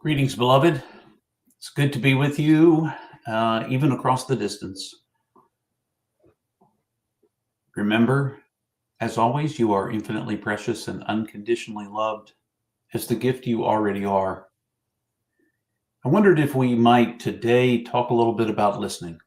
Greetings, beloved. It's good to be with you, even across the distance. Remember, as always, you are infinitely precious and unconditionally loved as the gift you already are. I wondered if we might today talk a little bit about listening,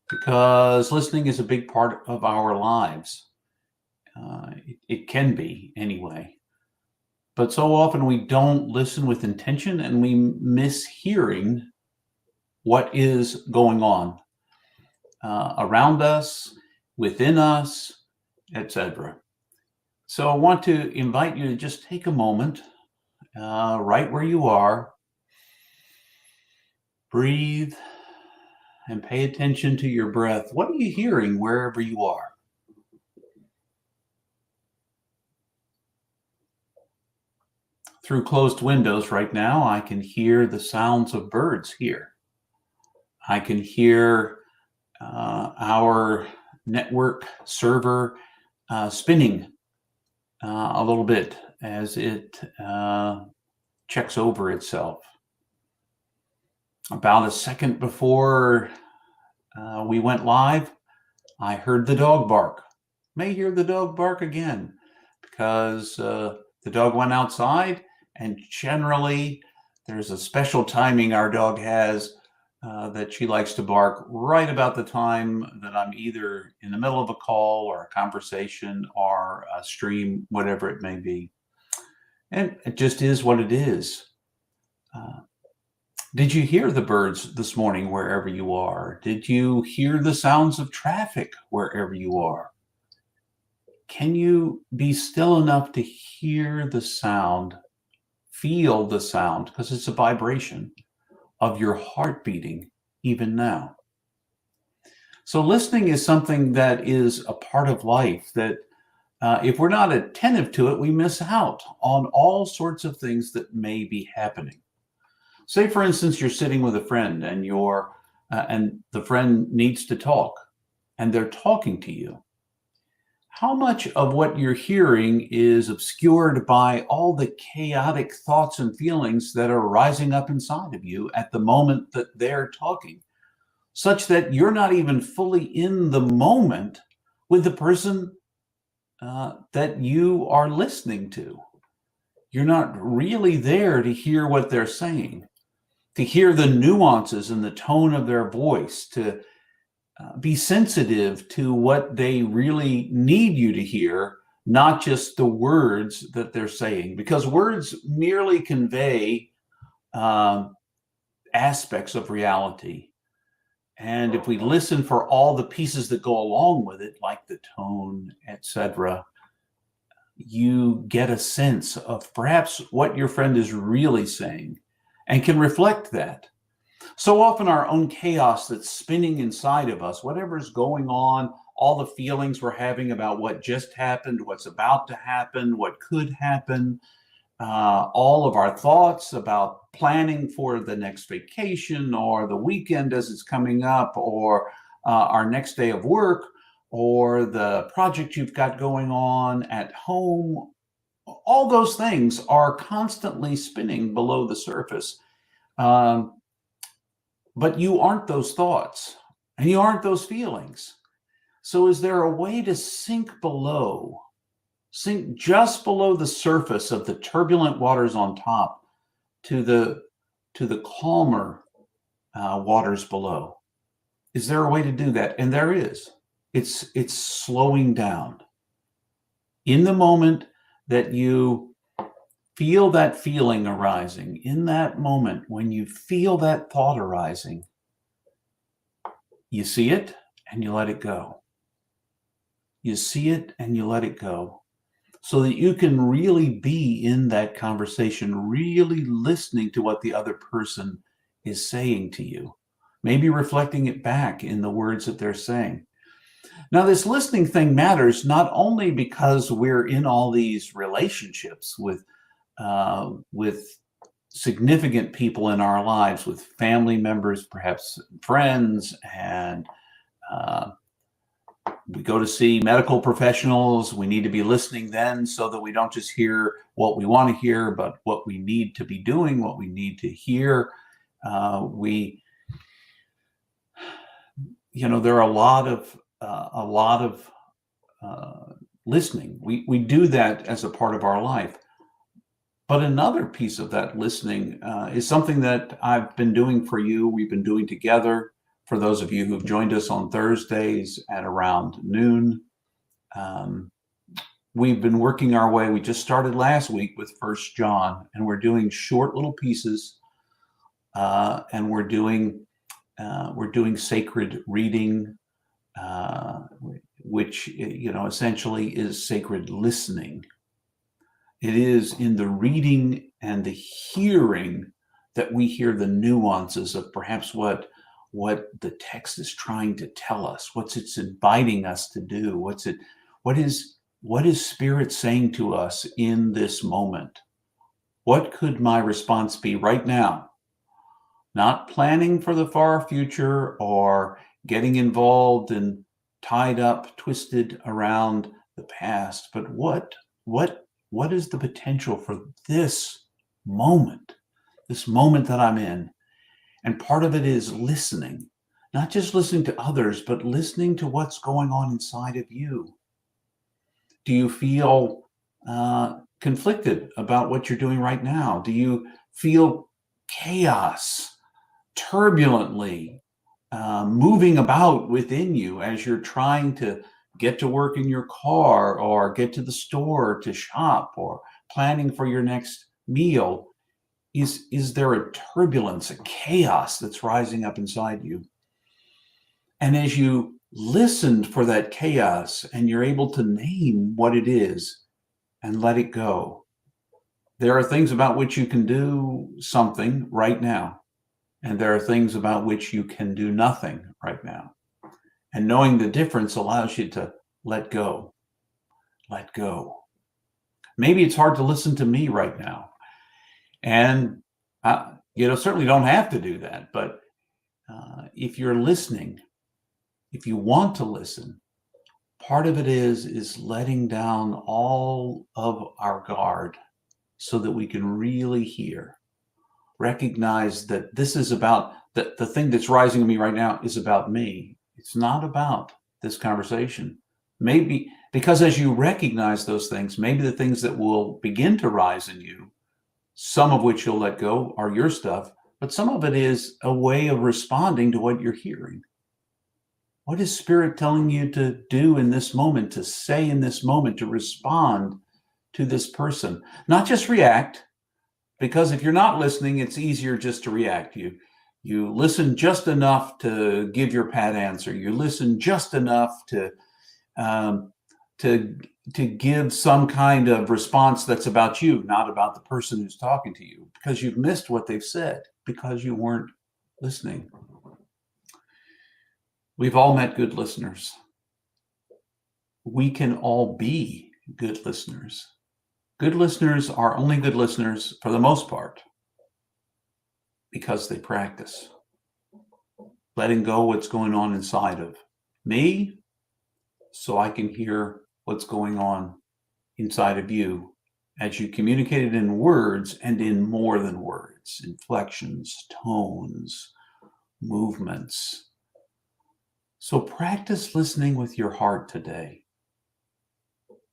because listening is a big part of our lives. It can be anyway. But so often we don't listen with intention and we miss hearing what is going on around us, within us, etc. So I want to invite you to just take a moment, right where you are, breathe, and pay attention to your breath. What are you hearing wherever you are? Through closed windows right now, I can hear the sounds of birds here. I can hear our network server spinning a little bit as it checks over itself. About a second before we went live, I heard the dog bark. May hear the dog bark again because the dog went outside, and generally there's a special timing our dog has that she likes to bark right about the time that I'm either in the middle of a call or a conversation or a stream, whatever it may be. And it just is what it is. Did you hear the birds this morning wherever you are? Did you hear the sounds of traffic wherever you are? Can you be still enough to hear the sound, feel the sound, because it's a vibration of your heart beating even now? So listening is something that is a part of life that if we're not attentive to it, we miss out on all sorts of things that may be happening. Say, for instance, you're sitting with a friend and and the friend needs to talk and they're talking to you. How much of what you're hearing is obscured by all the chaotic thoughts and feelings that are rising up inside of you at the moment that they're talking, such that you're not even fully in the moment with the person that you are listening to? You're not really there to hear what they're saying, to hear the nuances in the tone of their voice, to be sensitive to what they really need you to hear, not just the words that they're saying, because words merely convey aspects of reality. And if we listen for all the pieces that go along with it, like the tone, etc., you get a sense of perhaps what your friend is really saying and can reflect that. So often our own chaos that's spinning inside of us, whatever's going on, all the feelings we're having about what just happened, what's about to happen, what could happen, all of our thoughts about planning for the next vacation or the weekend as it's coming up, or our next day of work, or the project you've got going on at home, all those things are constantly spinning below the surface. But you aren't those thoughts and you aren't those feelings. So is there a way to sink just below the surface of the turbulent waters on top to the calmer waters below? Is there a way to do that? And there is. It's slowing down. In the moment that you feel that feeling arising, in that moment when you feel that thought arising, you see it and you let it go. You see it and you let it go, so that you can really be in that conversation, really listening to what the other person is saying to you, maybe reflecting it back in the words that they're saying. Now, this listening thing matters not only because we're in all these relationships with significant people in our lives, with family members, perhaps friends, and we go to see medical professionals. We need to be listening then so that we don't just hear what we want to hear, but what we need to be doing, what we need to hear. There are a lot of listening. We do that as a part of our life. But another piece of that listening is something that I've been doing for you. We've been doing together. For those of you who've joined us on Thursdays at around noon, we've been working our way. We just started last week with 1 John, and we're doing short little pieces, and we're doing sacred reading, which essentially is sacred listening. It is in the reading and the hearing that we hear the nuances of perhaps what the text is trying to tell us, what it's inviting us to do, what is Spirit saying to us in this moment? What could my response be right now? Not planning for the far future or getting involved and tied up, twisted around the past, but what is the potential for this moment that I'm in? And part of it is listening, not just listening to others, but listening to what's going on inside of you. Do you feel conflicted about what you're doing right now? Do you feel chaos, turbulently moving about within you as you're trying to get to work in your car or get to the store to shop or planning for your next meal? Is there a turbulence, a chaos that's rising up inside you? And as you listened for that chaos and you're able to name what it is and let it go, there are things about which you can do something right now. And there are things about which you can do nothing right now. And knowing the difference allows you to let go. Let go. Maybe it's hard to listen to me right now. And certainly don't have to do that. But if you're listening, if you want to listen, part of it is letting down all of our guard so that we can really hear. Recognize that this is about the thing that's rising in me right now is about me. It's not about this conversation. Maybe because as you recognize those things, maybe the things that will begin to rise in you, some of which you'll let go, are your stuff, but some of it is a way of responding to what you're hearing. What is Spirit telling you to do in this moment, to say in this moment, to respond to this person? Not just react, because if you're not listening, it's easier just to react. You listen just enough to give your pat answer. You listen just enough to give some kind of response that's about you, not about the person who's talking to you, because you've missed what they've said, because you weren't listening. We've all met good listeners. We can all be good listeners. Good listeners are only good listeners for the most part because they practice letting go what's going on inside of me so I can hear what's going on inside of you as you communicate it in words and in more than words, inflections, tones, movements. So practice listening with your heart today.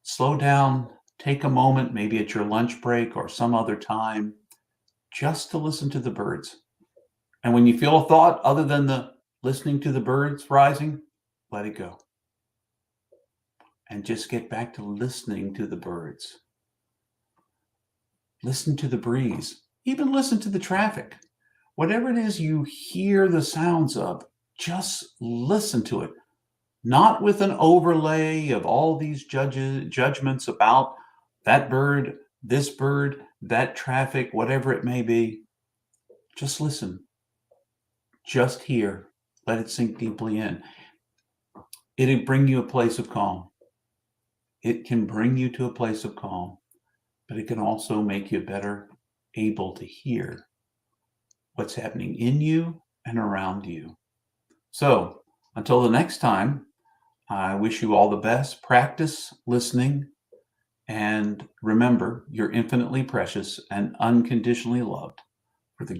Slow down, take a moment, maybe at your lunch break or some other time, just to listen to the birds. And when you feel a thought other than the listening to the birds rising, let it go. And just get back to listening to the birds. Listen to the breeze. Even listen to the traffic. Whatever it is you hear the sounds of, just listen to it. Not with an overlay of all these judgments about that bird, that traffic, whatever it may be. Just listen. Just hear. Let it sink deeply in. It'll bring you a place of calm. It can bring you to a place of calm, but it can also make you better able to hear what's happening in you and around you. So until the next time, I wish you all the best. Practice listening, and remember, you're infinitely precious and unconditionally loved.